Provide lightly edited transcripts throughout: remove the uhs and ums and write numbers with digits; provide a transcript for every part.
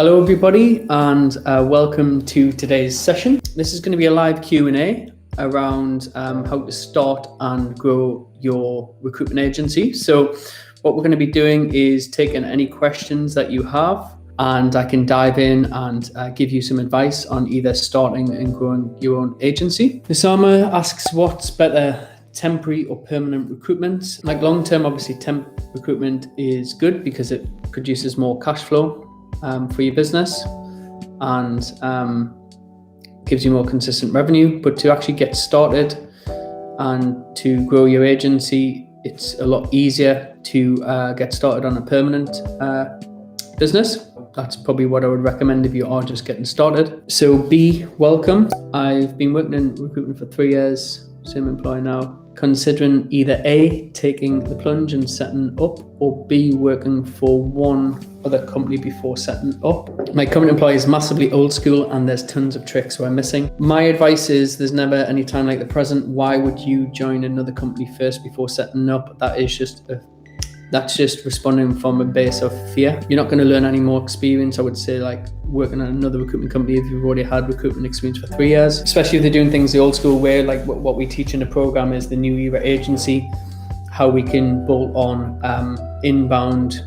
Hello everybody, and welcome to today's session. This is going to be a live Q&A around how to start and grow your recruitment agency. So what we're going to be doing is taking any questions that you have, and I can dive in and give you some advice on either starting and growing your own agency. Osama asks, what's better, temporary or permanent recruitment? Like long-term, obviously temp recruitment is good because it produces more cash flow for your business and gives you more consistent revenue. But to actually get started and to grow your agency, it's a lot easier to get started on a permanent business. That's probably what I would recommend if you are just getting started. So B, welcome. I've been working in recruitment for 3 years, same employer now. Considering either A, taking the plunge and setting up, or B, working for one other company before setting up. My current employer is massively old school and there's tons of tricks we're missing. My advice is there's never any time like the present. Why would you join another company first before setting up? That's just responding from a base of fear. You're not going to learn any more experience, I would say, like working at another recruitment company if you've already had recruitment experience for 3 years, especially if they're doing things the old school way. Like what we teach in the program is the New Era Agency, how we can bolt on inbound,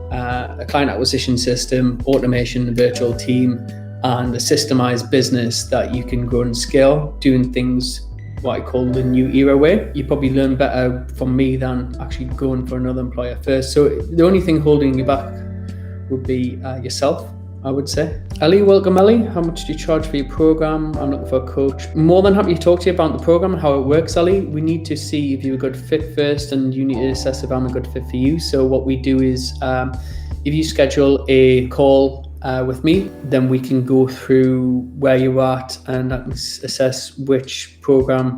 a client acquisition system, automation, a virtual team, and a systemized business that you can grow and scale, doing things what I call the New Era way. You probably learn better from me than actually going for another employer first. So the only thing holding you back would be yourself, I would say. Ali, welcome Ali. How much do you charge for your program? I'm looking for a coach. More than happy to talk to you about the program and how it works, Ali. We need to see if you're a good fit first, and you need to assess if I'm a good fit for you. So what we do is if you schedule a call with me, then we can go through where you're at and I can assess which program,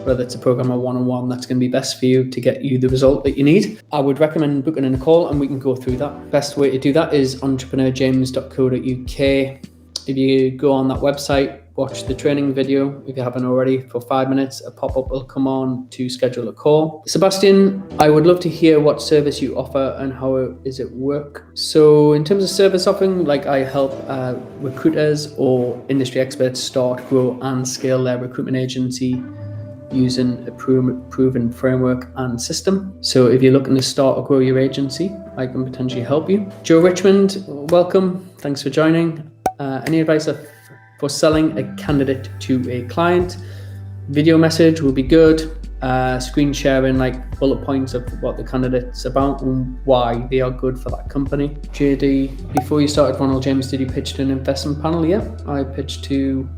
whether it's a program or one-on-one, that's going to be best for you to get you the result that you need. I would recommend booking in a call and we can go through that. Best way to do that is entrepreneurjames.co.uk. If you go on that website, watch the training video if you haven't already for 5 minutes, a pop-up will come on to schedule a call. Sebastian, I would love to hear what service you offer and how is it work. So in terms of service offering, like I help recruiters or industry experts start, grow and scale their recruitment agency using a proven framework and system. So if you're looking to start or grow your agency, I can potentially help you. Joe Richmond, welcome. Thanks for joining. Any advice for selling a candidate to a client? Video message will be good. Screen sharing, like bullet points of what the candidate's about and why they are good for that company. JD, before you started Ronald James, did you pitch to an investment panel? Yeah, I pitched to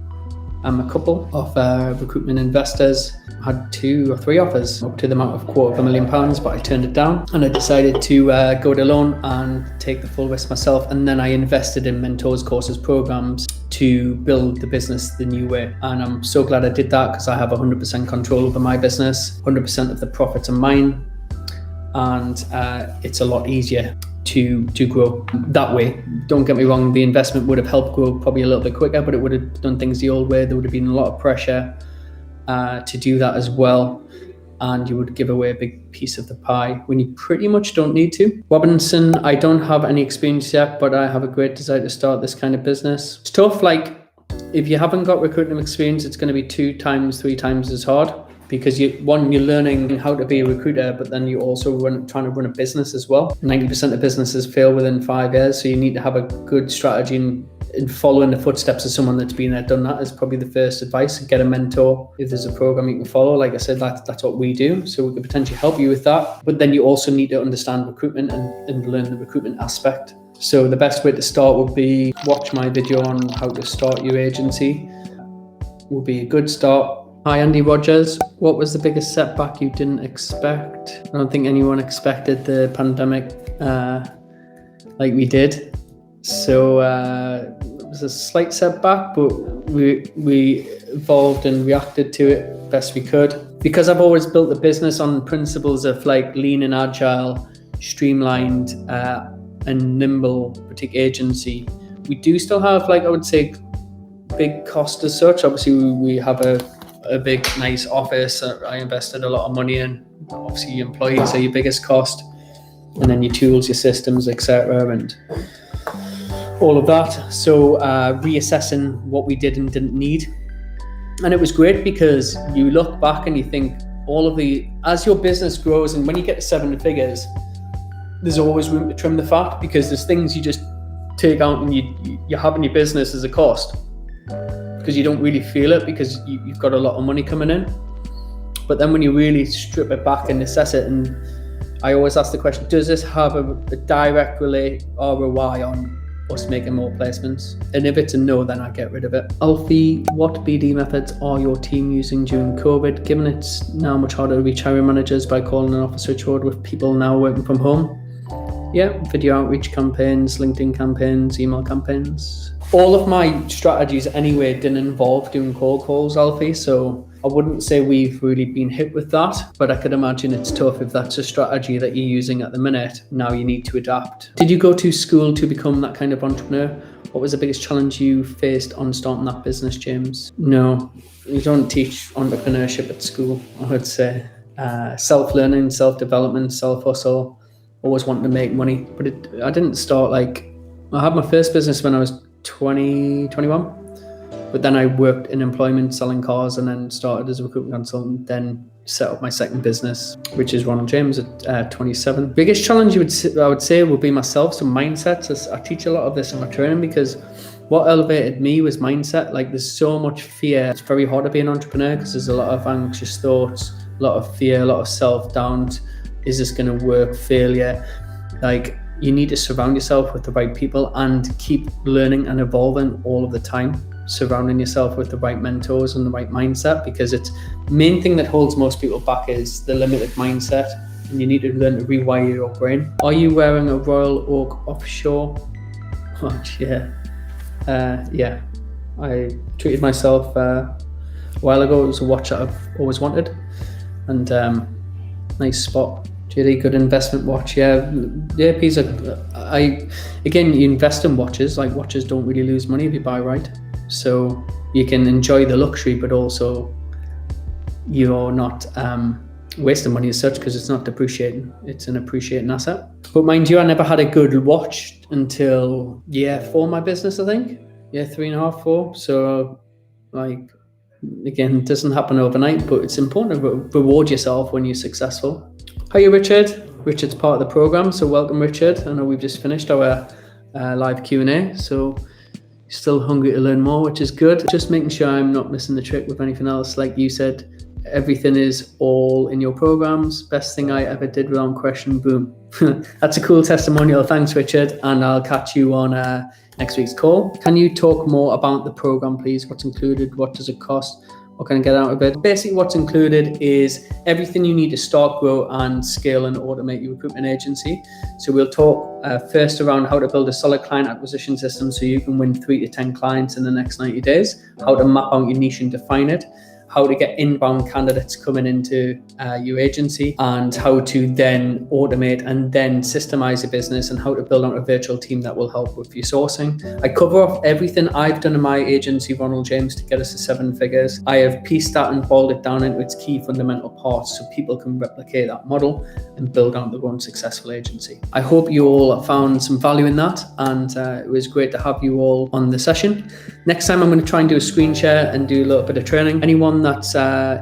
a couple of recruitment investors. I had 2 or 3 offers up to the amount of £250,000, but I turned it down and I decided to go it alone and take the full risk myself. And then I invested in mentors, courses, programs to build the business the new way. And I'm so glad I did that because I have 100% control over my business. 100% of the profits are mine, and it's a lot easier to grow that way. Don't get me wrong, the investment would have helped grow probably a little bit quicker, but it would have done things the old way. There would have been a lot of pressure to do that as well, and you would give away a big piece of the pie when you pretty much don't need to. Robinson, I don't have any experience yet, but I have a great desire to start this kind of business. It's tough, like if you haven't got recruitment experience, it's going to be 2 times, 3 times as hard. Because you're learning how to be a recruiter, but then you're also trying to run a business as well. 90% of businesses fail within 5 years, so you need to have a good strategy and follow in the footsteps of someone that's been there, done that is probably the first advice. Get a mentor. If there's a program you can follow, like I said, that's what we do. So we could potentially help you with that. But then you also need to understand recruitment and learn the recruitment aspect. So the best way to start would be watch my video on how to start your agency. Would be a good start. Hi, Andy Rogers. What was the biggest setback you didn't expect? I don't think anyone expected the pandemic like we did. So it was a slight setback, but we evolved and reacted to it best we could. Because I've always built the business on principles of like lean and agile, streamlined and nimble boutique agency, we do still have, like I would say, big cost as such. Obviously, we have a big, nice office that I invested a lot of money in. Obviously, your employees are your biggest cost, and then your tools, your systems, etc. And all of that. So reassessing what we did and didn't need. And it was great because you look back and you think as your business grows and when you get to 7 figures, there's always room to trim the fat, because there's things you just take out and you have in your business as a cost because you don't really feel it because you've got a lot of money coming in. But then when you really strip it back and assess it, and I always ask the question, does this have a direct ROI on us making more placements? And if it's a no, then I get rid of it. Alfie, what BD methods are your team using during COVID, given it's now much harder to reach hiring managers by calling an office switchboard with people now working from home? Yeah, video outreach campaigns, LinkedIn campaigns, email campaigns. All of my strategies anyway didn't involve doing cold calls, Alfie, so I wouldn't say we've really been hit with that, but I could imagine it's tough if that's a strategy that you're using at the minute. Now you need to adapt. Did you go to school to become that kind of entrepreneur? What was the biggest challenge you faced on starting that business, James? No, you don't teach entrepreneurship at school, I would say. Self-learning, self-development, self-hustle, always wanting to make money. But I didn't start I had my first business when I was 21. But then I worked in employment selling cars and then started as a recruitment consultant, then set up my second business, which is Ronald James at 27. Biggest challenge I would say would be myself, so mindset. I teach a lot of this in my training because what elevated me was mindset. There's so much fear. It's very hard to be an entrepreneur because there's a lot of anxious thoughts, a lot of fear, a lot of self-doubt. Is this going to work? Failure. You need to surround yourself with the right people and keep learning and evolving all of the time. Surrounding yourself with the right mentors and the right mindset, because it's the main thing that holds most people back is the limited mindset, and you need to learn to rewire your brain. Are you wearing a Royal Oak offshore watch? Yeah. I treated myself a while ago. It was a watch that I've always wanted, and nice spot. Really good investment watch. Yeah, piece of. Again, you invest in watches. Watches don't really lose money if you buy right. So you can enjoy the luxury, but also you're not wasting money as such because it's not depreciating. It's an appreciating asset. But mind you, I never had a good watch until year 4 of my business, I think. Year 3.5, 4. So again, it doesn't happen overnight, but it's important to reward yourself when you're successful. Hiya, Richard. Richard's part of the program, so welcome, Richard. I know we've just finished our live Q&A, so still hungry to learn more, which is good. Just making sure I'm not missing the trick with anything else. Like you said, everything is all in your programs. Best thing I ever did without question, boom. That's a cool testimonial. Thanks, Richard. And I'll catch you on next week's call. Can you talk more about the program, please? What's included? What does it cost? What can I get out of it? Basically, what's included is everything you need to start, grow, and scale and automate your recruitment agency. So we'll talk first around how to build a solid client acquisition system so you can win 3 to 10 clients in the next 90 days, how to map out your niche and define it, how to get inbound candidates coming into your agency, and how to then automate and then systemize a business, and how to build out a virtual team that will help with your sourcing. I cover off everything I've done in my agency, Ronald James, to get us to 7 figures. I have pieced that and boiled it down into its key fundamental parts so people can replicate that model and build out their own successful agency. I hope you all found some value in that, and it was great to have you all on the session. Next time I'm going to try and do a screen share and do a little bit of training. Anyone that's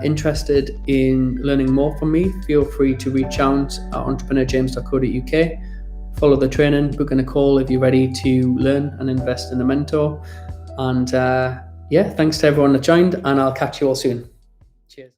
interested in learning more from me, feel free to reach out at entrepreneurjames.co.uk. Follow the training, book in a call if you're ready to learn and invest in a mentor. And thanks to everyone that joined, and I'll catch you all soon. Cheers.